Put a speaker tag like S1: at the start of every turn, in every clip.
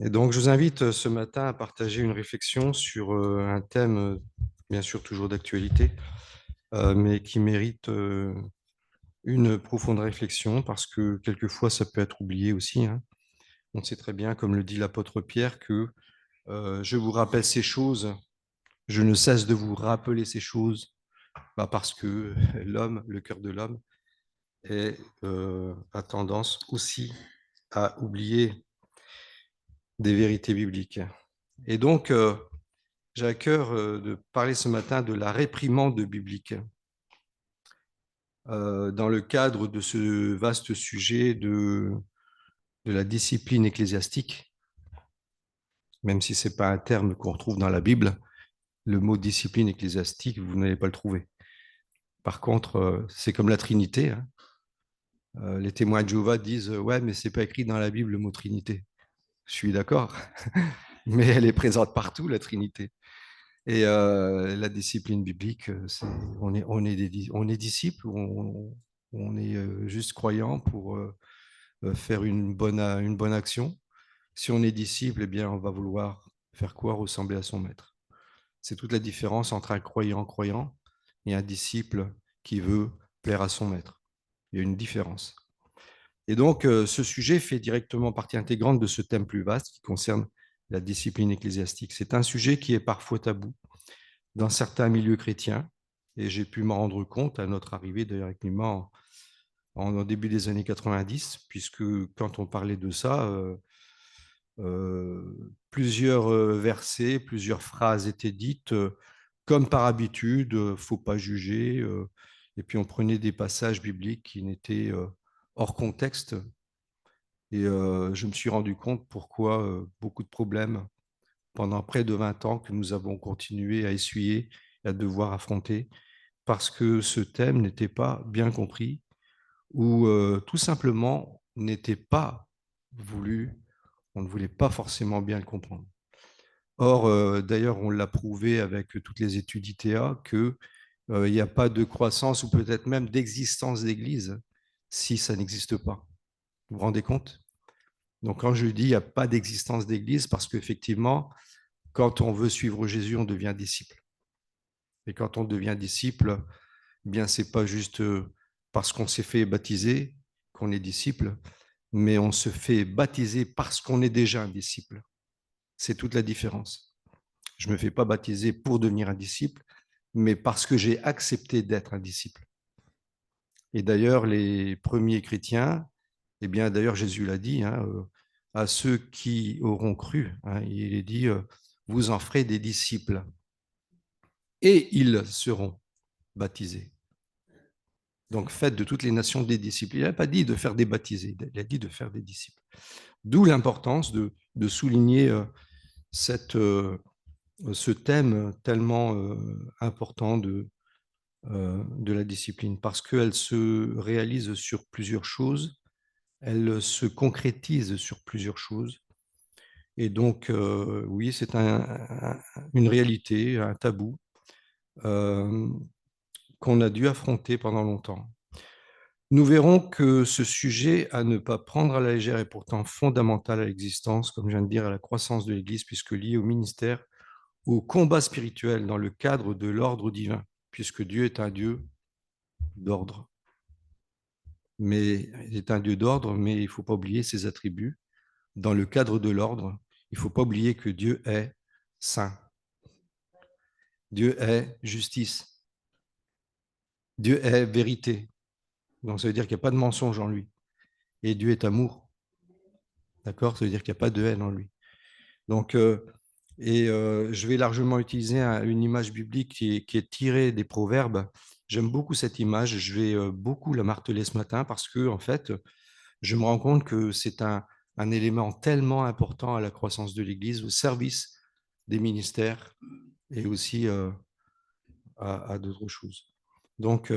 S1: Et donc, je vous invite ce matin à partager une réflexion sur un thème, bien sûr, toujours d'actualité, mais qui mérite une profonde réflexion parce que quelquefois, ça peut être oublié aussi, hein. On sait très bien, comme le dit l'apôtre Pierre, que je vous rappelle ces choses, je ne cesse de vous rappeler ces choses, parce que l'homme, le cœur de l'homme, a tendance aussi à oublier des vérités bibliques. Et donc, j'ai à cœur de parler ce matin de la réprimande biblique dans le cadre de ce vaste sujet de la discipline ecclésiastique, même si ce n'est pas un terme qu'on retrouve dans la Bible. Le mot discipline ecclésiastique, vous n'allez pas le trouver. Par contre, c'est comme la Trinité, hein. Les témoins de Jéhovah disent ouais, mais c'est pas écrit dans la Bible le mot Trinité. Je suis d'accord, mais elle est présente partout, la Trinité. Et la discipline biblique, on est disciple, on est juste croyant pour faire une bonne action. Si on est disciple, eh bien, on va vouloir faire quoi? Ressembler à son maître. C'est toute la différence entre un croyant et un disciple qui veut plaire à son maître. Il y a une différence. Et donc, ce sujet fait directement partie intégrante de ce thème plus vaste qui concerne la discipline ecclésiastique. C'est un sujet qui est parfois tabou dans certains milieux chrétiens, et j'ai pu m'en rendre compte à notre arrivée d'ailleurs avec Mima au début des années 90, puisque quand on parlait de ça, plusieurs versets, plusieurs phrases étaient dites comme par habitude, faut pas juger, et puis on prenait des passages bibliques qui n'étaient hors contexte, et je me suis rendu compte pourquoi beaucoup de problèmes pendant près de 20 ans que nous avons continué à essuyer et à devoir affronter parce que ce thème n'était pas bien compris ou tout simplement n'était pas voulu, on ne voulait pas forcément bien le comprendre. Or, d'ailleurs, on l'a prouvé avec toutes les études ITA qu'il n'y a pas de croissance ou peut-être même d'existence d'Église si ça n'existe pas. Vous vous rendez compte? Donc, quand je dis il n'y a pas d'existence d'Église, parce qu'effectivement, quand on veut suivre Jésus, on devient disciple. Et quand on devient disciple, eh bien, c'est pas juste parce qu'on s'est fait baptiser qu'on est disciple, mais on se fait baptiser parce qu'on est déjà un disciple. C'est toute la différence. Je ne me fais pas baptiser pour devenir un disciple, mais parce que j'ai accepté d'être un disciple. Et d'ailleurs, les premiers chrétiens, eh bien, d'ailleurs, Jésus l'a dit, hein, à ceux qui auront cru, hein, il est dit, vous en ferez des disciples et ils seront baptisés. Donc, faites de toutes les nations des disciples. Il n'a pas dit de faire des baptisés, il a dit de faire des disciples. D'où l'importance de souligner ce thème tellement important de la discipline, parce qu'elle se réalise sur plusieurs choses, elle se concrétise sur plusieurs choses. Et donc, oui, c'est une réalité, un tabou euh, qu'on a dû affronter pendant longtemps. Nous verrons que ce sujet à ne pas prendre à la légère est pourtant fondamental à l'existence, comme je viens de dire, à la croissance de l'Église, puisque lié au ministère, au combat spirituel dans le cadre de l'ordre divin, puisque Dieu est un Dieu d'ordre. Mais il est un Dieu d'ordre, mais il ne faut pas oublier ses attributs. Dans le cadre de l'ordre, il ne faut pas oublier que Dieu est saint. Dieu est justice. Dieu est vérité. Donc ça veut dire qu'il n'y a pas de mensonge en lui. Et Dieu est amour. D'accord? Ça veut dire qu'il n'y a pas de haine en lui. Donc, je vais largement utiliser une image biblique qui est tirée des Proverbes. J'aime beaucoup cette image. Je vais beaucoup la marteler ce matin parce que, en fait, je me rends compte que c'est un élément tellement important à la croissance de l'Église, au service des ministères et aussi à d'autres choses. Donc,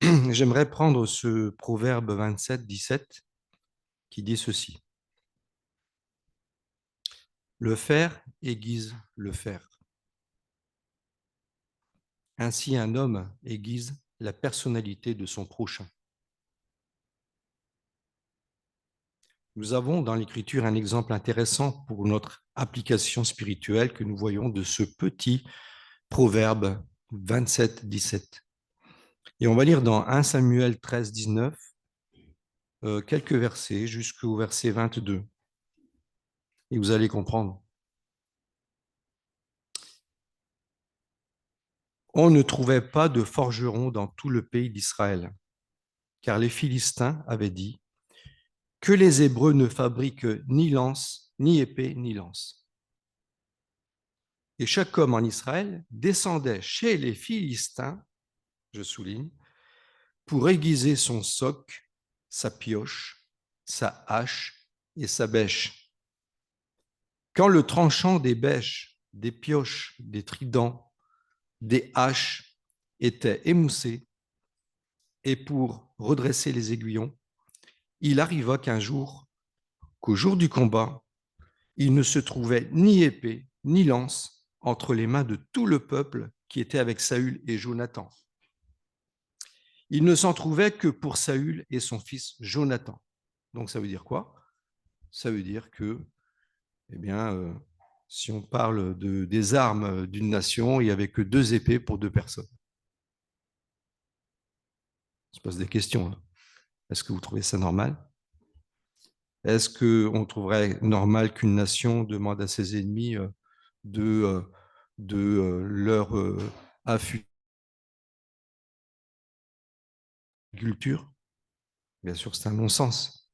S1: j'aimerais prendre ce Proverbe 27, 17 qui dit ceci. Le fer aiguise le fer. Ainsi, un homme aiguise la personnalité de son prochain. Nous avons dans l'Écriture un exemple intéressant pour notre application spirituelle que nous voyons de ce petit proverbe 27-17. Et on va lire dans 1 Samuel 13-19 quelques versets jusqu'au verset 22. Et vous allez comprendre. On ne trouvait pas de forgeron dans tout le pays d'Israël, car les Philistins avaient dit que les Hébreux ne fabriquent ni lance, ni épée, ni lance. Et chaque homme en Israël descendait chez les Philistins, je souligne, pour aiguiser son soc, sa pioche, sa hache et sa bêche. Quand le tranchant des bêches, des pioches, des tridents, des haches était émoussé, et pour redresser les aiguillons, il arriva qu'au jour du combat, il ne se trouvait ni épée, ni lance entre les mains de tout le peuple qui était avec Saül et Jonathan. Il ne s'en trouvait que pour Saül et son fils Jonathan. Donc ça veut dire quoi? Ça veut dire que, eh bien, si on parle des armes d'une nation, il n'y avait que 2 épées pour 2 personnes. On se pose des questions. Hein. Est-ce que vous trouvez ça normal? Est-ce qu'on trouverait normal qu'une nation demande à ses ennemis de, leur affûter culture? Bien sûr, c'est un non-sens.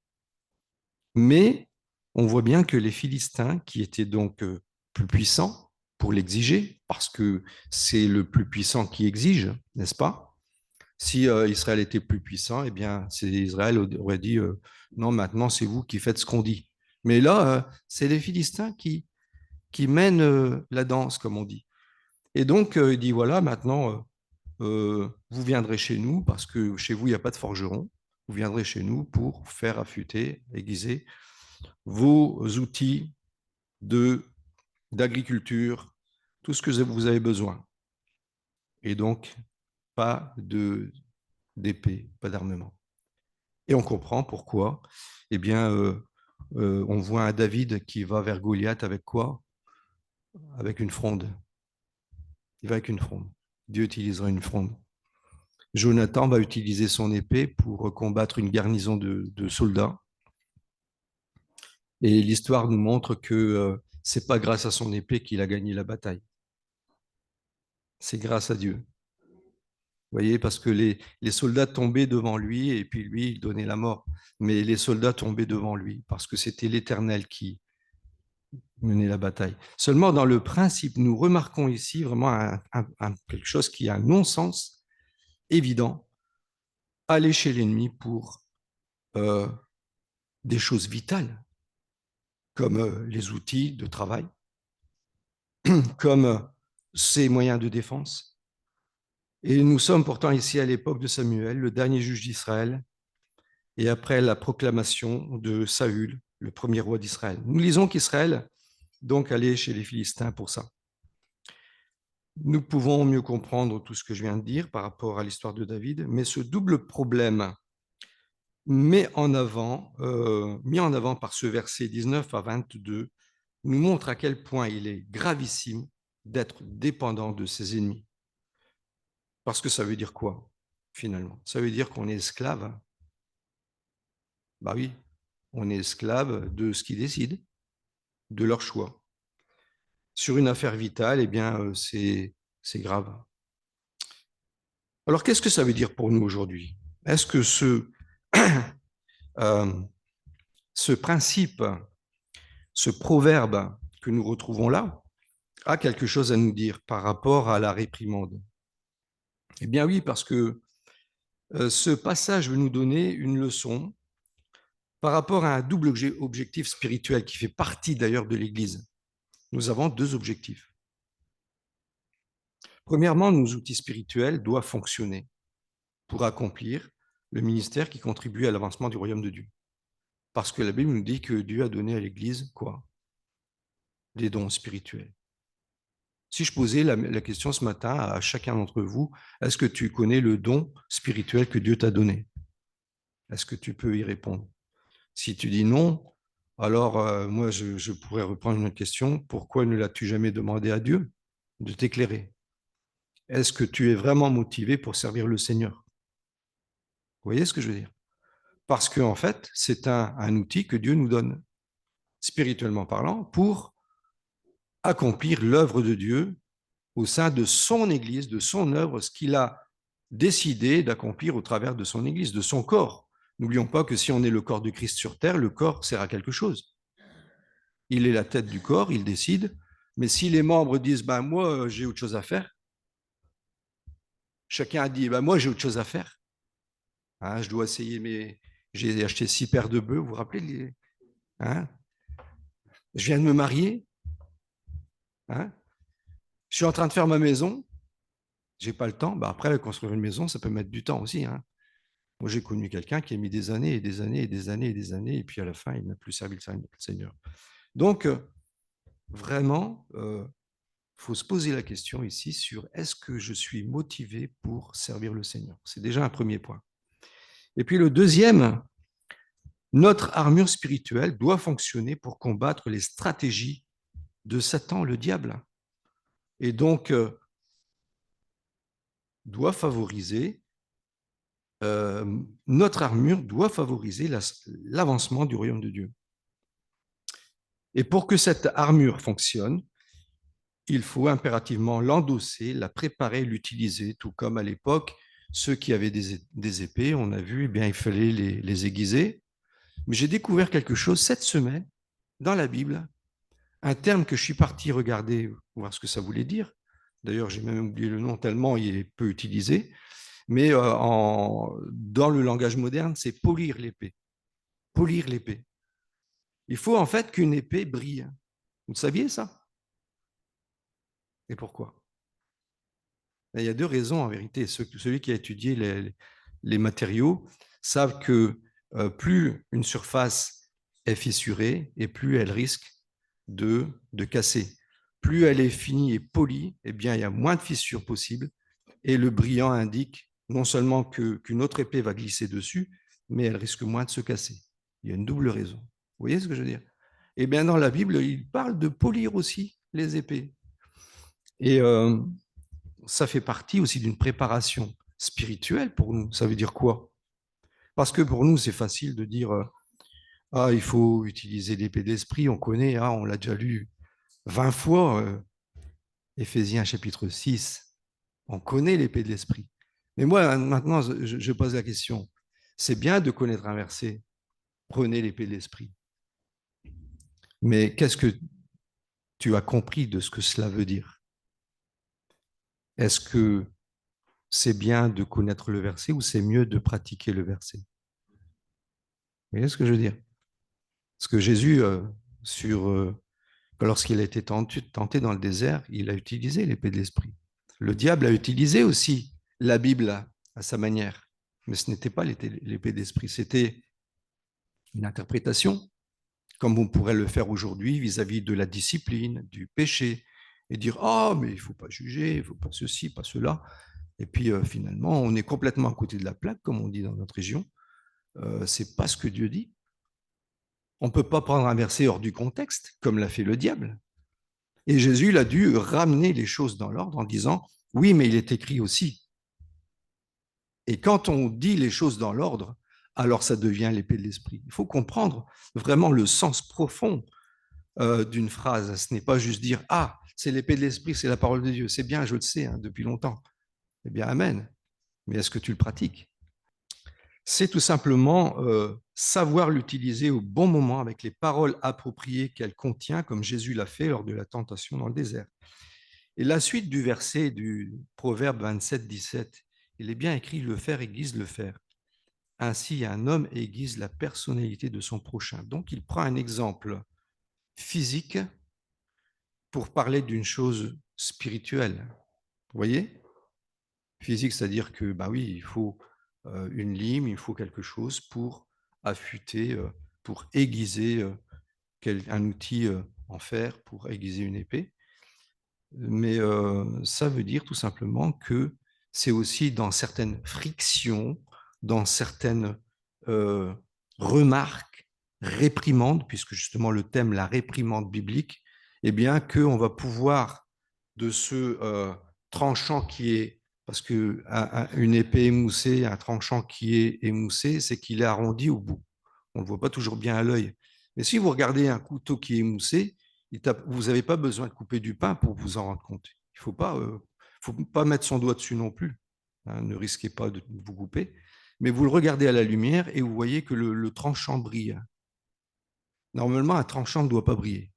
S1: Mais on voit bien que les Philistins, qui étaient donc plus puissants pour l'exiger, parce que c'est le plus puissant qui exige, n'est-ce pas? Si Israël était plus puissant, eh bien, Israël aurait dit non, maintenant c'est vous qui faites ce qu'on dit. Mais là, c'est les Philistins qui mènent la danse, comme on dit. Et donc, il dit voilà, maintenant, vous viendrez chez nous, parce que chez vous, il n'y a pas de forgeron. Vous viendrez chez nous pour faire affûter, aiguiser vos outils d'agriculture, tout ce que vous avez besoin. Et donc, pas d'épée, pas d'armement. Et on comprend pourquoi. Eh bien, on voit un David qui va vers Goliath avec quoi? Avec une fronde. Il va avec une fronde. Dieu utilisera une fronde. Jonathan va utiliser son épée pour combattre une garnison de soldats. Et l'histoire nous montre que c'est pas grâce à son épée qu'il a gagné la bataille. C'est grâce à Dieu. Vous voyez, parce que les soldats tombaient devant lui et puis lui, il donnait la mort. Mais les soldats tombaient devant lui parce que c'était l'Éternel qui menait la bataille. Seulement, dans le principe, nous remarquons ici vraiment quelque chose qui a un non-sens évident. Aller chez l'ennemi pour euh, des choses vitales, comme les outils de travail, comme ses moyens de défense. Et nous sommes pourtant ici à l'époque de Samuel, le dernier juge d'Israël, et après la proclamation de Saül, le premier roi d'Israël. Nous lisons qu'Israël donc allait chez les Philistins pour ça. Nous pouvons mieux comprendre tout ce que je viens de dire par rapport à l'histoire de David, mais ce double problème mis en avant par ce verset 19 à 22 nous montre à quel point il est gravissime d'être dépendant de ses ennemis. Parce que ça veut dire quoi, finalement? Ça veut dire qu'on est esclave. Bah oui, on est esclave de ce qu'ils décident, de leur choix. Sur une affaire vitale, eh bien, c'est grave. Alors, qu'est-ce que ça veut dire pour nous aujourd'hui? Est-ce que ce principe, ce proverbe que nous retrouvons là, a quelque chose à nous dire par rapport à la réprimande? Eh bien oui, parce que ce passage veut nous donner une leçon par rapport à un double objectif spirituel qui fait partie d'ailleurs de l'Église. Nous avons 2 objectifs. Premièrement, nos outils spirituels doivent fonctionner pour accomplir le ministère qui contribue à l'avancement du royaume de Dieu. Parce que la Bible nous dit que Dieu a donné à l'Église quoi? Des dons spirituels. Si je posais la question ce matin à chacun d'entre vous, est-ce que tu connais le don spirituel que Dieu t'a donné? Est-ce que tu peux y répondre? Si tu dis non, Alors, moi, je pourrais reprendre une autre question. Pourquoi ne l'as-tu jamais demandé à Dieu de t'éclairer? Est-ce que tu es vraiment motivé pour servir le Seigneur? Vous voyez ce que je veux dire? Parce qu'en fait, c'est un outil que Dieu nous donne, spirituellement parlant, pour accomplir l'œuvre de Dieu au sein de son Église, de son œuvre, ce qu'il a décidé d'accomplir au travers de son Église, de son corps. N'oublions pas que si on est le corps de Christ sur terre, le corps sert à quelque chose. Il est la tête du corps, il décide. Mais si les membres disent, ben moi, j'ai autre chose à faire, chacun a dit, ben moi, j'ai autre chose à faire. Hein, je dois essayer mes... J'ai acheté 6 paires de bœufs, vous vous rappelez hein, je viens de me marier. Hein, je suis en train de faire ma maison. J'ai pas le temps. Ben après, construire une maison, ça peut mettre du temps aussi. Hein. Moi, j'ai connu quelqu'un qui a mis des années et des années et des années et des années, et puis à la fin, il n'a plus servi le Seigneur. Donc, vraiment, faut se poser la question ici sur est-ce que je suis motivé pour servir le Seigneur? C'est déjà un premier point. Et puis le deuxième, notre armure spirituelle doit fonctionner pour combattre les stratégies de Satan, le diable. Et donc, doit favoriser, notre armure doit favoriser l'avancement du royaume de Dieu. Et pour que cette armure fonctionne, il faut impérativement l'endosser, la préparer, l'utiliser, tout comme à l'époque, ceux qui avaient des épées, on a vu, eh bien, il fallait les aiguiser. Mais j'ai découvert quelque chose cette semaine dans la Bible, un terme que je suis parti regarder, voir ce que ça voulait dire. D'ailleurs, j'ai même oublié le nom tellement il est peu utilisé. Mais dans le langage moderne, c'est polir l'épée. Polir l'épée. Il faut en fait qu'une épée brille. Vous saviez ça? Et pourquoi? Il y a deux raisons en vérité. Celui qui a étudié les matériaux savent que plus une surface est fissurée et plus elle risque de casser. Plus elle est finie et polie, eh bien, il y a moins de fissures possibles et le brillant indique non seulement qu'une autre épée va glisser dessus, mais elle risque moins de se casser. Il y a une double raison. Vous voyez ce que je veux dire? Eh bien, dans la Bible, il parle de polir aussi les épées. Et ça fait partie aussi d'une préparation spirituelle pour nous. Ça veut dire quoi? Parce que pour nous, c'est facile de dire ah, il faut utiliser l'épée d'esprit, on connaît, ah, on l'a déjà lu 20 fois, Éphésiens chapitre 6, on connaît l'épée de l'esprit. Mais moi, maintenant, je pose la question. C'est bien de connaître un verset, prenez l'épée de l'esprit. Mais qu'est-ce que tu as compris de ce que cela veut dire? Est-ce que c'est bien de connaître le verset ou c'est mieux de pratiquer le verset? Vous voyez ce que je veux dire? Parce que Jésus, lorsqu'il a été tenté dans le désert, il a utilisé l'épée de l'esprit. Le diable a utilisé aussi la Bible à sa manière, mais ce n'était pas l'épée d'esprit, c'était une interprétation, comme on pourrait le faire aujourd'hui vis-à-vis de la discipline, du péché, et dire ah mais il ne faut pas juger, il ne faut pas ceci, pas cela. Et puis finalement, on est complètement à côté de la plaque, comme on dit dans notre région. C'est pas ce que Dieu dit. On ne peut pas prendre un verset hors du contexte, comme l'a fait le diable. Et Jésus, il a dû ramener les choses dans l'ordre en disant, oui, mais il est écrit aussi. Et quand on dit les choses dans l'ordre, alors ça devient l'épée de l'esprit. Il faut comprendre vraiment le sens profond d'une phrase. Ce n'est pas juste dire, ah, c'est l'épée de l'esprit, c'est la parole de Dieu. C'est bien, je le sais hein, depuis longtemps. Eh bien, amen. Mais est-ce que tu le pratiques? C'est tout simplement savoir l'utiliser au bon moment avec les paroles appropriées qu'elle contient, comme Jésus l'a fait lors de la tentation dans le désert. Et la suite du verset du Proverbe 27, 17, il est bien écrit, le faire aiguise le faire. Ainsi, un homme aiguise la personnalité de son prochain. Donc, il prend un exemple physique pour parler d'une chose spirituelle. Vous voyez? Physique, c'est-à-dire que, bah oui, il faut une lime, il faut quelque chose pour affûter, pour aiguiser un outil en fer, pour aiguiser une épée. Mais ça veut dire tout simplement que c'est aussi dans certaines frictions, dans certaines remarques, réprimande, puisque justement le thème, la réprimande biblique, eh bien qu'on va pouvoir de ce tranchant qui est, parce qu'une épée émoussée, un tranchant qui est émoussé, c'est qu'il est arrondi au bout. On ne le voit pas toujours bien à l'œil. Mais si vous regardez un couteau qui est émoussé, vous n'avez pas besoin de couper du pain pour vous en rendre compte. Il ne faut pas mettre son doigt dessus non plus. Hein, ne risquez pas de vous couper. Mais vous le regardez à la lumière et vous voyez que le tranchant brille. Normalement, un tranchant ne doit pas briller.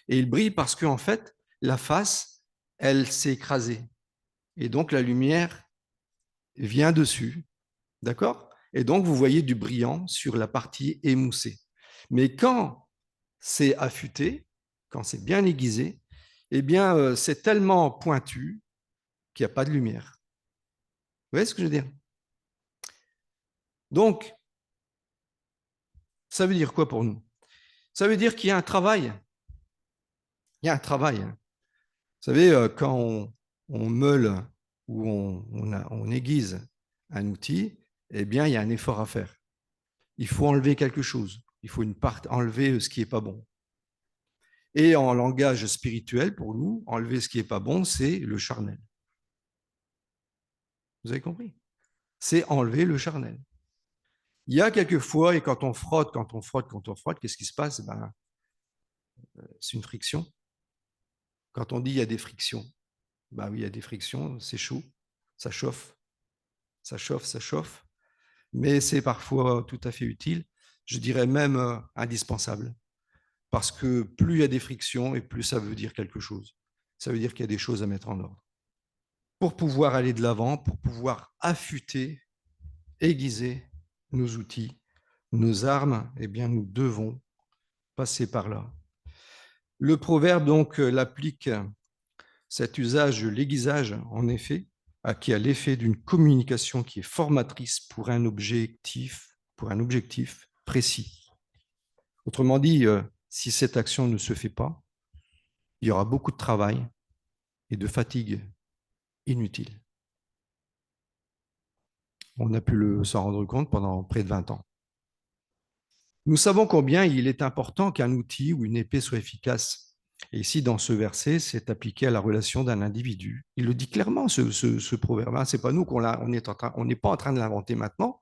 S1: Et il brille parce qu'en fait, la face, elle s'est écrasée. Et donc, la lumière vient dessus. D'accord? Et donc, vous voyez du brillant sur la partie émoussée. Mais quand c'est affûté, quand c'est bien aiguisé, eh bien, c'est tellement pointu qu'il n'y a pas de lumière. Vous voyez ce que je veux dire? Donc, ça veut dire quoi pour nous? Ça veut dire qu'il y a un travail. Il y a un travail. Vous savez, quand on meule ou on aiguise un outil, eh bien, il y a un effort à faire. Il faut enlever quelque chose. Il faut enlever ce qui n'est pas bon. Et en langage spirituel, pour nous, enlever ce qui n'est pas bon, c'est le charnel. Vous avez compris? C'est enlever le charnel. Il y a quelques fois, et quand on frotte, qu'est-ce qui se passe? Ben, c'est une friction. Quand on dit il y a des frictions, ben oui, il y a des frictions, c'est chaud, ça chauffe, ça chauffe, ça chauffe, mais c'est parfois tout à fait utile, je dirais même indispensable, parce que plus il y a des frictions et plus ça veut dire quelque chose. Ça veut dire qu'il y a des choses à mettre en ordre. Pour pouvoir aller de l'avant, pour pouvoir affûter, aiguiser nos outils, nos armes, eh bien, nous devons passer par là. Le proverbe, donc, l'applique cet usage de l'aiguisage, en effet, qui a l'effet d'une communication qui est formatrice pour un objectif précis. Autrement dit, si cette action ne se fait pas, il y aura beaucoup de travail et de fatigue inutile. On a pu s'en rendre compte pendant près de 20 ans. Nous savons combien il est important qu'un outil ou une épée soit efficace. Et ici, dans ce verset, c'est appliqué à la relation d'un individu. Il le dit clairement, ce proverbe. Ce n'est pas nous on n'est pas en train de l'inventer maintenant.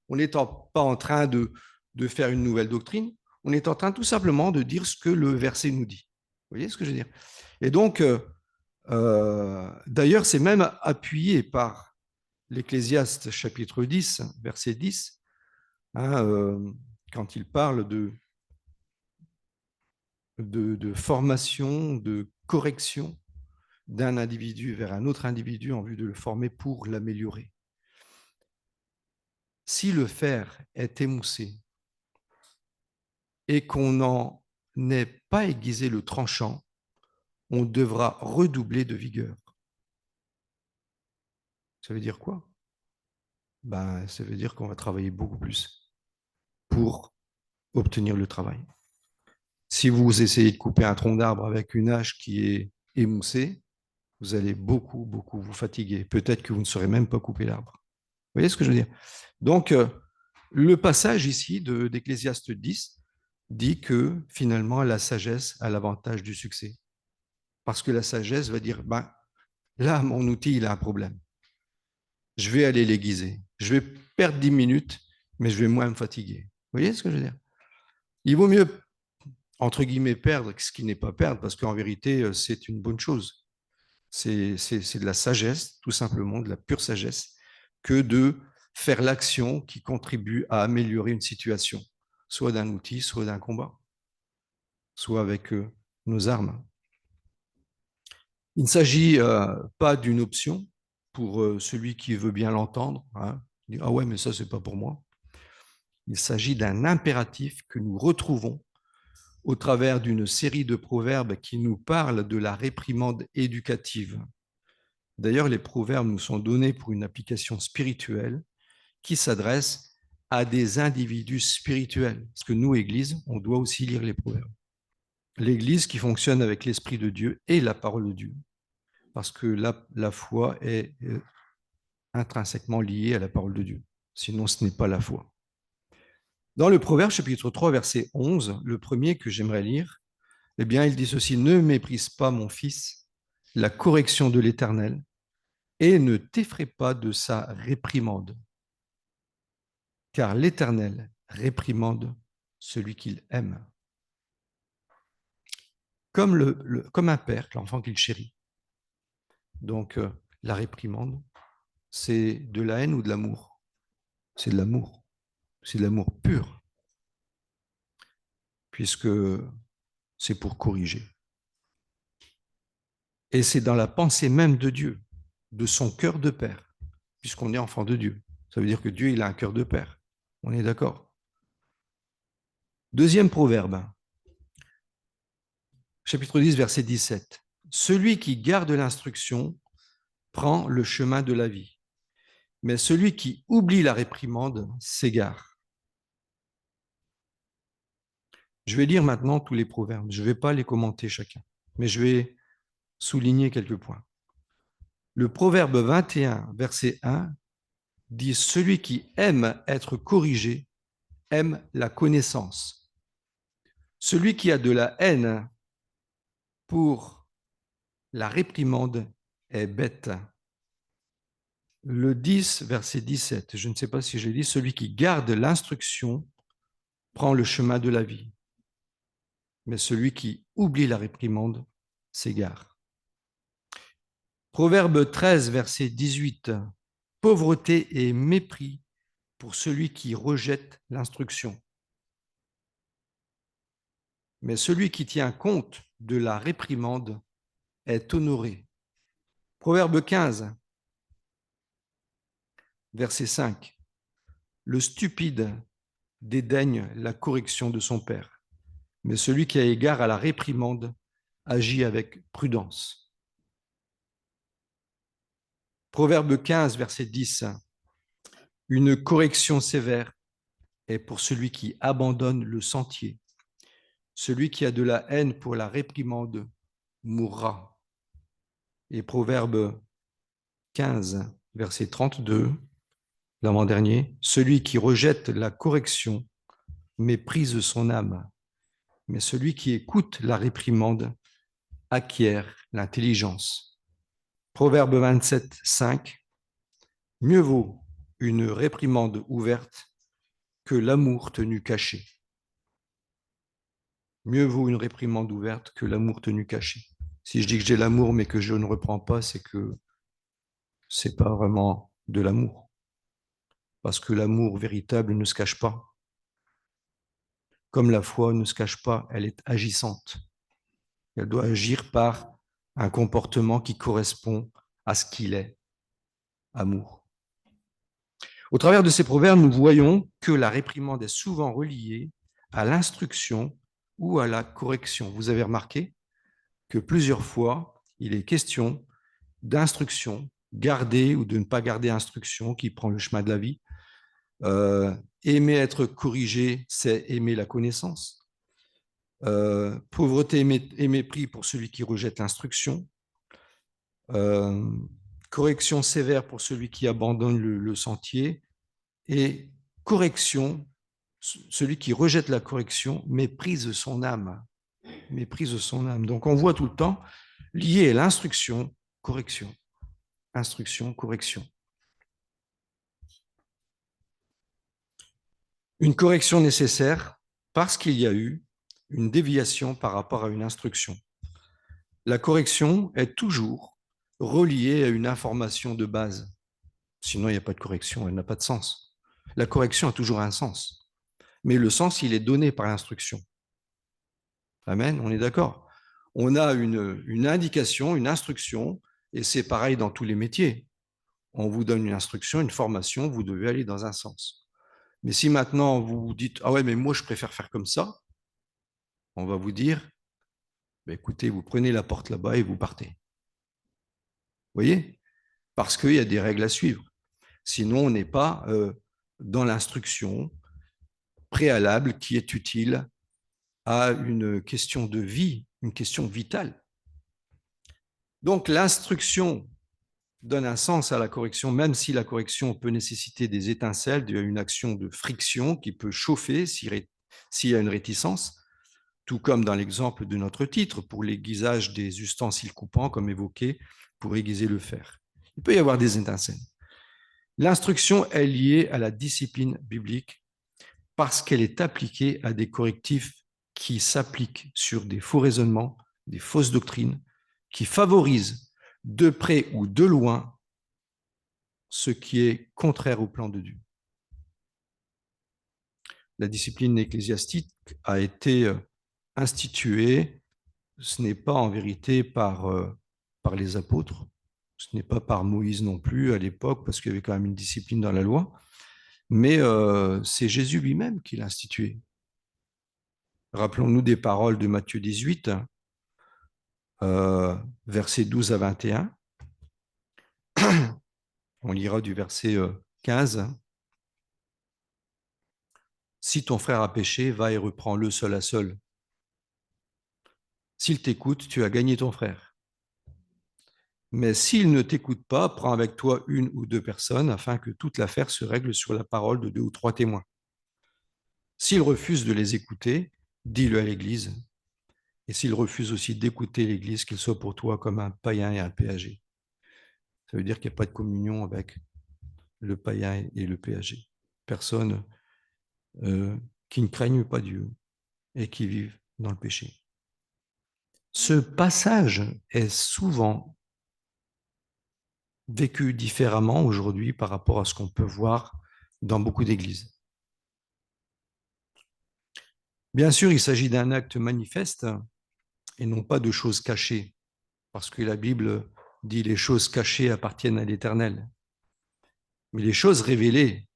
S1: On n'est pas en train de faire une nouvelle doctrine. On est en train tout simplement de dire ce que le verset nous dit. Vous voyez ce que je veux dire? Et donc, d'ailleurs, c'est même appuyé par l'Ecclésiaste chapitre 10, verset 10, hein, quand il parle de formation, de correction d'un individu vers un autre individu en vue de le former pour l'améliorer. Si le fer est émoussé et qu'on n'en ait pas aiguisé le tranchant, on devra redoubler de vigueur. Ça veut dire quoi? Ben, ça veut dire qu'on va travailler beaucoup plus pour obtenir le travail. Si vous essayez de couper un tronc d'arbre avec une hache qui est émoussée, vous allez beaucoup, beaucoup vous fatiguer. Peut-être que vous ne saurez même pas couper l'arbre. Vous voyez ce que je veux dire? Donc, le passage ici d'Ecclésiaste 10 dit que finalement, la sagesse a l'avantage du succès. Parce que la sagesse va dire, ben, là, mon outil, il a un problème. Je vais aller l'aiguiser. Je vais perdre 10 minutes, mais je vais moins me fatiguer. Vous voyez ce que je veux dire? Il vaut mieux, entre guillemets, perdre ce qui n'est pas perdre, parce qu'en vérité, c'est une bonne chose. C'est de la sagesse, tout simplement, de la pure sagesse, que de faire l'action qui contribue à améliorer une situation, soit d'un outil, soit d'un combat, soit avec nos armes. Il ne s'agit pas d'une option pour celui qui veut bien l'entendre. Hein. Il dit, ah ouais, mais ça, c'est pas pour moi. Il s'agit d'un impératif que nous retrouvons au travers d'une série de proverbes qui nous parlent de la réprimande éducative. D'ailleurs, les proverbes nous sont donnés pour une application spirituelle qui s'adresse à des individus spirituels. Parce que nous, Église, on doit aussi lire les proverbes. L'Église qui fonctionne avec l'Esprit de Dieu et la parole de Dieu. Parce que la foi est intrinsèquement liée à la parole de Dieu. Sinon, ce n'est pas la foi. Dans le Proverbe, chapitre 3, verset 11, le premier que j'aimerais lire, eh bien, il dit ceci, « Ne méprise pas, mon fils, la correction de l'Éternel, et ne t'effraie pas de sa réprimande, car l'Éternel réprimande celui qu'il aime, comme, comme un père, l'enfant qu'il chérit. » Donc, la réprimande, c'est de la haine ou de l'amour? C'est de l'amour. C'est de l'amour pur, puisque c'est pour corriger. Et c'est dans la pensée même de Dieu, de son cœur de père, puisqu'on est enfant de Dieu. Ça veut dire que Dieu, il a un cœur de père. On est d'accord? Deuxième proverbe, chapitre 10, verset 17. Celui qui garde l'instruction prend le chemin de la vie, mais celui qui oublie la réprimande s'égare. Je vais lire maintenant tous les proverbes. Je ne vais pas les commenter chacun, mais je vais souligner quelques points. Le proverbe 21, verset 1, dit « Celui qui aime être corrigé aime la connaissance. Celui qui a de la haine pour la réprimande est bête. » Le 10, verset 17, je ne sais pas si je l'ai dit, « Celui qui garde l'instruction prend le chemin de la vie, mais celui qui oublie la réprimande s'égare. » Proverbe 13, verset 18, « Pauvreté et mépris pour celui qui rejette l'instruction. Mais celui qui tient compte de la réprimande est honoré. » Proverbe 15, verset 5, « Le stupide dédaigne la correction de son père, mais celui qui a égard à la réprimande agit avec prudence. » Proverbe 15, verset 10, « Une correction sévère est pour celui qui abandonne le sentier. Celui qui a de la haine pour la réprimande mourra. » Et Proverbe 15, verset 32, l'avant-dernier, « Celui qui rejette la correction méprise son âme, mais celui qui écoute la réprimande acquiert l'intelligence. » Proverbe 27, 5, « Mieux vaut une réprimande ouverte que l'amour tenu caché. » Mieux vaut une réprimande ouverte que l'amour tenu caché. Si je dis que j'ai l'amour mais que je ne reprends pas, c'est que c'est pas vraiment de l'amour. Parce que l'amour véritable ne se cache pas. Comme la foi ne se cache pas, elle est agissante. Elle doit agir par un comportement qui correspond à ce qu'il est, amour. Au travers de ces proverbes, nous voyons que la réprimande est souvent reliée à l'instruction ou à la correction. Vous avez remarqué que plusieurs fois, il est question d'instruction, garder ou de ne pas garder instruction qui prend le chemin de la vie. Aimer être corrigé, c'est aimer la connaissance. Pauvreté et mépris pour celui qui rejette l'instruction. Correction sévère pour celui qui abandonne le sentier. Et correction, celui qui rejette la correction méprise son âme. Méprise son âme. Donc on voit tout le temps lié à l'instruction, correction. Instruction, correction. Une correction nécessaire parce qu'il y a eu une déviation par rapport à une instruction. La correction est toujours reliée à une information de base. Sinon, il n'y a pas de correction, elle n'a pas de sens. La correction a toujours un sens. Mais le sens, il est donné par l'instruction. Amen, on est d'accord. On a une indication, une instruction, et c'est pareil dans tous les métiers. On vous donne une instruction, une formation, vous devez aller dans un sens. Mais si maintenant vous vous dites « Ah ouais, mais moi je préfère faire comme ça », on va vous dire bah, « Écoutez, vous prenez la porte là-bas et vous partez. » Vous voyez? Parce qu'il y a des règles à suivre. Sinon, on n'est pas dans l'instruction préalable qui est utile à une question de vie, une question vitale. Donc l'instruction donne un sens à la correction, même si la correction peut nécessiter des étincelles, une action de friction qui peut chauffer s'il y a une réticence, tout comme dans l'exemple de notre titre, pour l'aiguisage des ustensiles coupants, comme évoqué, pour aiguiser le fer. Il peut y avoir des étincelles. L'instruction est liée à la discipline biblique parce qu'elle est appliquée à des correctifs qui s'appliquent sur des faux raisonnements, des fausses doctrines, qui favorisent de près ou de loin ce qui est contraire au plan de Dieu. La discipline ecclésiastique a été instituée, ce n'est pas en vérité par les apôtres, ce n'est pas par Moïse non plus à l'époque, parce qu'il y avait quand même une discipline dans la loi, mais c'est Jésus lui-même qui l'a instituée. Rappelons-nous des paroles de Matthieu 18, versets 12 à 21. On lira du verset 15. Si ton frère a péché, va et reprends-le seul à seul. S'il t'écoute, tu as gagné ton frère. Mais s'il ne t'écoute pas, prends avec toi une ou deux personnes afin que toute l'affaire se règle sur la parole de deux ou trois témoins. S'il refuse de les écouter, dis-le à l'Église. Et s'il refuse aussi d'écouter l'Église, qu'il soit pour toi comme un païen et un péager. Ça veut dire qu'il n'y a pas de communion avec le païen et le péager. Personnes qui ne craignent pas Dieu et qui vivent dans le péché. Ce passage est souvent vécu différemment aujourd'hui par rapport à ce qu'on peut voir dans beaucoup d'églises. Bien sûr, il s'agit d'un acte manifeste et non pas de choses cachées, parce que la Bible dit les choses cachées appartiennent à l'Éternel. Mais les choses révélées,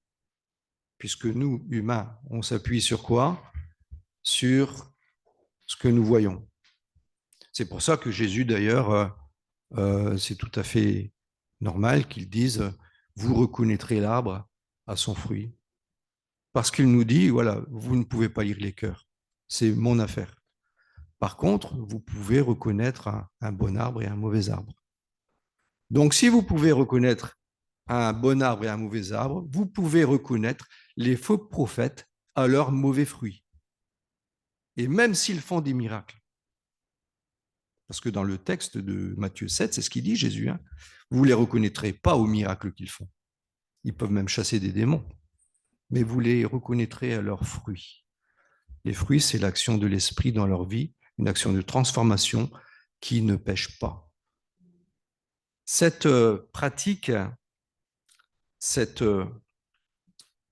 S1: puisque nous, humains, on s'appuie sur quoi? Sur ce que nous voyons. C'est pour ça que Jésus, d'ailleurs, c'est tout à fait normal qu'il dise vous reconnaîtrez l'arbre à son fruit. Parce qu'il nous dit voilà, vous ne pouvez pas lire les cœurs. C'est mon affaire. Par contre, vous pouvez reconnaître un bon arbre et un mauvais arbre. Donc, si vous pouvez reconnaître un bon arbre et un mauvais arbre, vous pouvez reconnaître les faux prophètes à leurs mauvais fruits. Et même s'ils font des miracles. Parce que dans le texte de Matthieu 7, c'est ce qu'il dit Jésus, hein, vous ne les reconnaîtrez pas aux miracles qu'ils font. Ils peuvent même chasser des démons, mais vous les reconnaîtrez à leurs fruits. Les fruits, c'est l'action de l'esprit dans leur vie, une action de transformation qui ne pêche pas. Cette pratique, cette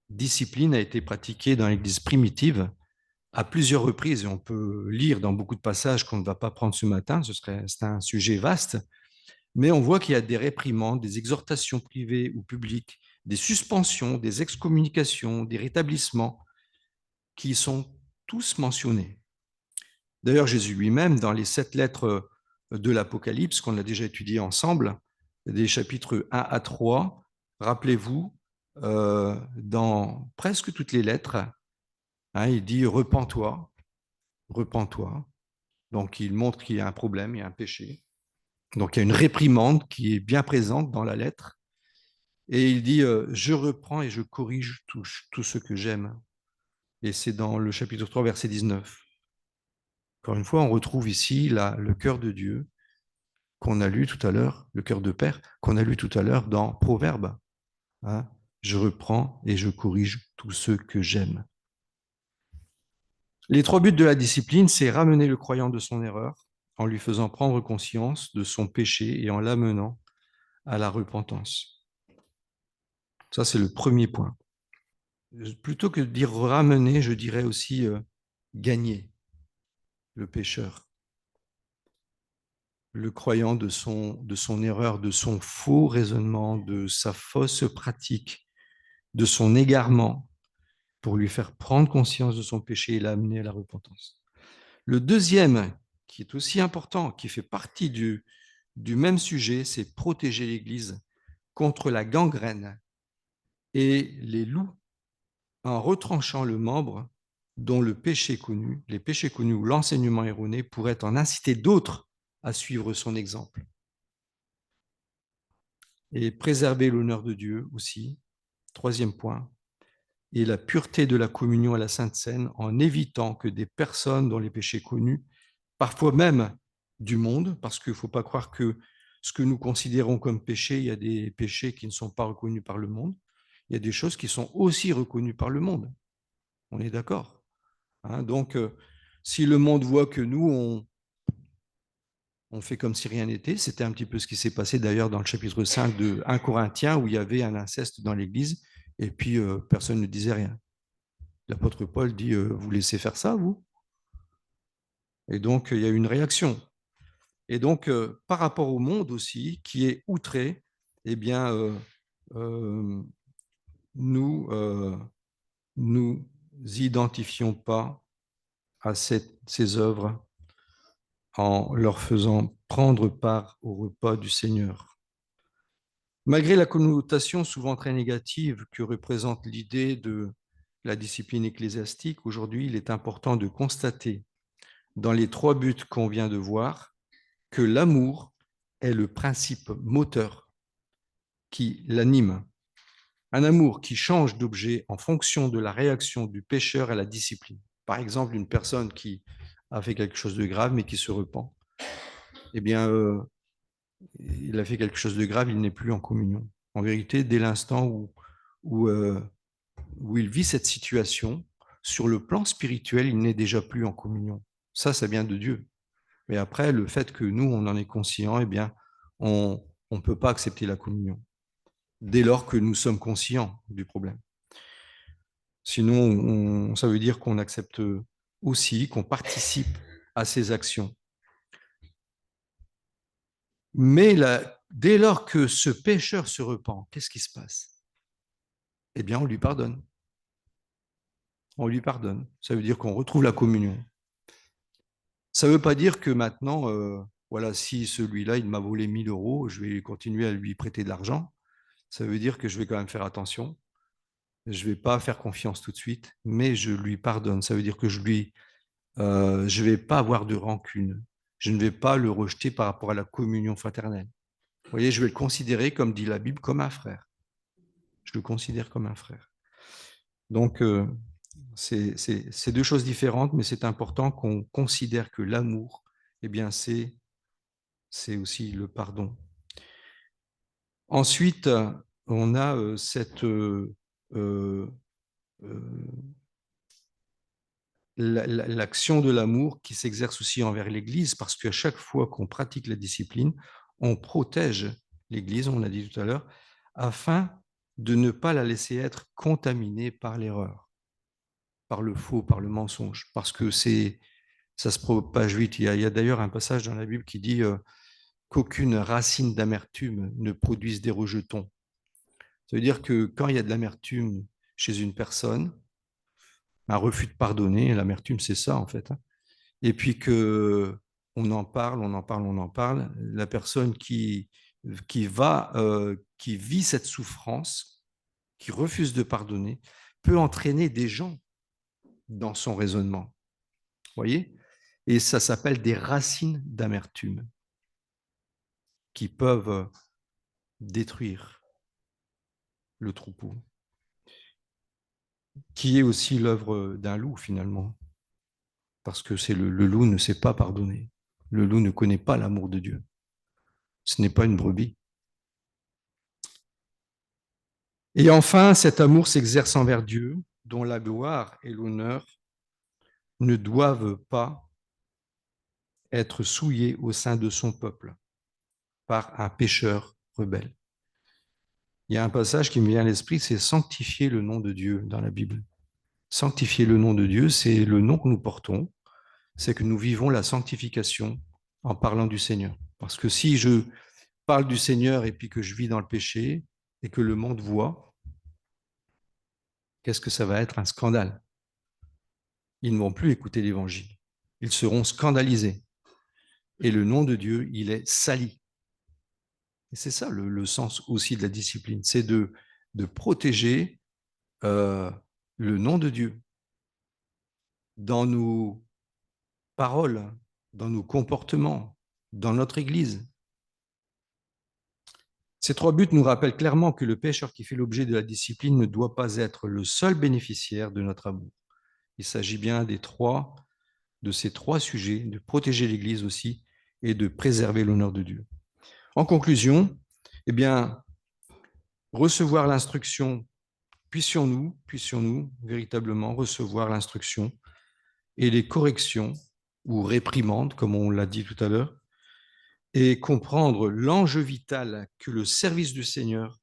S1: discipline a été pratiquée dans l'Église primitive à plusieurs reprises. Et on peut lire dans beaucoup de passages qu'on ne va pas prendre ce matin, c'est un sujet vaste, mais on voit qu'il y a des réprimandes, des exhortations privées ou publiques, des suspensions, des excommunications, des rétablissements qui sont tous mentionnés. D'ailleurs, Jésus lui-même, dans les 7 lettres de l'Apocalypse, qu'on a déjà étudiées ensemble, des chapitres 1 à 3, rappelez-vous, dans presque toutes les lettres, hein, il dit repens-toi, repens-toi. Donc, il montre qu'il y a un problème, il y a un péché. Donc, il y a une réprimande qui est bien présente dans la lettre. Et il dit je reprends et je corrige tout ce que j'aime. Et c'est dans le chapitre 3, verset 19. Encore une fois, on retrouve ici le cœur de Dieu qu'on a lu tout à l'heure, le cœur de Père, qu'on a lu tout à l'heure dans Proverbes. Hein, je reprends et je corrige tous ceux que j'aime. Les 3 buts de la discipline, c'est ramener le croyant de son erreur en lui faisant prendre conscience de son péché et en l'amenant à la repentance. Ça, c'est le premier point. Plutôt que de dire ramener, je dirais aussi gagner le pécheur, le croyant de son erreur, de son faux raisonnement, de sa fausse pratique, de son égarement, pour lui faire prendre conscience de son péché et l'amener à la repentance. Le deuxième, qui est aussi important, qui fait partie du même sujet, c'est protéger l'Église contre la gangrène et les loups en retranchant le membre dont les péchés connus ou l'enseignement erroné pourraient en inciter d'autres à suivre son exemple. et préserver l'honneur de Dieu aussi, troisième point, et la pureté de la communion à la Sainte Seine en évitant que des personnes dont les péchés connus, parfois même du monde, parce qu'il ne faut pas croire que ce que nous considérons comme péché, il y a des péchés qui ne sont pas reconnus par le monde, il y a des choses qui sont aussi reconnues par le monde. On est d'accord, hein? Donc, si le monde voit que nous, on fait comme si rien n'était, c'était un petit peu ce qui s'est passé d'ailleurs dans le chapitre 5 de 1 Corinthiens, où il y avait un inceste dans l'Église, et puis personne ne disait rien. L'apôtre Paul dit, vous laissez faire ça, vous? Et donc, il y a eu une réaction. Et donc, par rapport au monde aussi, qui est outré, eh bien, euh, nous nous identifions pas à ces œuvres en leur faisant prendre part au repas du Seigneur. Malgré la connotation souvent très négative que représente l'idée de la discipline ecclésiastique, aujourd'hui, il est important de constater dans les trois buts qu'on vient de voir que l'amour est le principe moteur qui l'anime. Un amour qui change d'objet en fonction de la réaction du pécheur à la discipline. Par exemple, une personne qui a fait quelque chose de grave mais qui se repent, eh bien, il a fait quelque chose de grave, il n'est plus en communion. En vérité, dès l'instant où, euh, où il vit cette situation, sur le plan spirituel, il n'est déjà plus en communion. Ça vient de Dieu. Mais après, le fait que nous, on en est conscient, eh bien, on ne peut pas accepter la communion dès lors que nous sommes conscients du problème. Sinon, ça veut dire qu'on accepte aussi, qu'on participe à ces actions. Mais dès lors que ce pécheur se repent, qu'est-ce qui se passe? Eh bien, on lui pardonne. On lui pardonne. Ça veut dire qu'on retrouve la communion. Ça ne veut pas dire que maintenant, voilà, si celui-là, il m'a volé 1000 euros, je vais continuer à lui prêter de l'argent. Ça veut dire que je vais quand même faire attention. Je ne vais pas faire confiance tout de suite, mais je lui pardonne. Ça veut dire que je ne vais pas avoir de rancune. Je ne vais pas le rejeter par rapport à la communion fraternelle. Vous voyez, je vais le considérer, comme dit la Bible, comme un frère. Je le considère comme un frère. Donc, c'est deux choses différentes, mais c'est important qu'on considère que l'amour, eh bien, c'est aussi le pardon. Ensuite, on a cette l'action de l'amour qui s'exerce aussi envers l'Église, parce qu'à chaque fois qu'on pratique la discipline, on protège l'Église, on l'a dit tout à l'heure, afin de ne pas la laisser être contaminée par l'erreur, par le faux, par le mensonge, parce que ça se propage vite. Il y a d'ailleurs un passage dans la Bible qui dit qu'aucune racine d'amertume ne produise des rejetons. Ça veut dire que quand il y a de l'amertume chez une personne, un refus de pardonner, l'amertume, c'est ça en fait, hein. Et puis que on en parle, on en parle, on en parle, la personne qui vit cette souffrance, qui refuse de pardonner, peut entraîner des gens dans son raisonnement. Vous voyez? Et ça s'appelle des racines d'amertume qui peuvent détruire le troupeau, qui est aussi l'œuvre d'un loup finalement, parce que c'est le loup ne sait pas pardonner. Le loup ne connaît pas l'amour de Dieu. Ce n'est pas une brebis. Et enfin, cet amour s'exerce envers Dieu, dont la gloire et l'honneur ne doivent pas être souillés au sein de son peuple par un pécheur rebelle. Il y a un passage qui me vient à l'esprit, c'est sanctifier le nom de Dieu dans la Bible. Sanctifier le nom de Dieu, c'est le nom que nous portons, c'est que nous vivons la sanctification en parlant du Seigneur. Parce que si je parle du Seigneur et puis que je vis dans le péché et que le monde voit, qu'est-ce que ça va être? Un scandale. Ils ne vont plus écouter l'évangile. Ils seront scandalisés. Et le nom de Dieu, il est sali. Et c'est ça le sens aussi de la discipline, c'est de protéger le nom de Dieu dans nos paroles, dans nos comportements, dans notre Église. Ces trois buts nous rappellent clairement que le pécheur qui fait l'objet de la discipline ne doit pas être le seul bénéficiaire de notre amour. Il s'agit bien de ces trois sujets, de protéger l'Église aussi et de préserver l'honneur de Dieu. En conclusion, eh bien, recevoir l'instruction, puissions-nous véritablement recevoir l'instruction et les corrections ou réprimandes, comme on l'a dit tout à l'heure, et comprendre l'enjeu vital que le service du Seigneur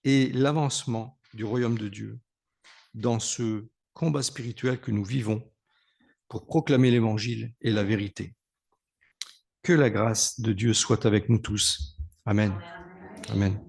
S1: et l'avancement du royaume de Dieu dans ce combat spirituel que nous vivons pour proclamer l'Évangile et la vérité. Que la grâce de Dieu soit avec nous tous. Amen. Amen.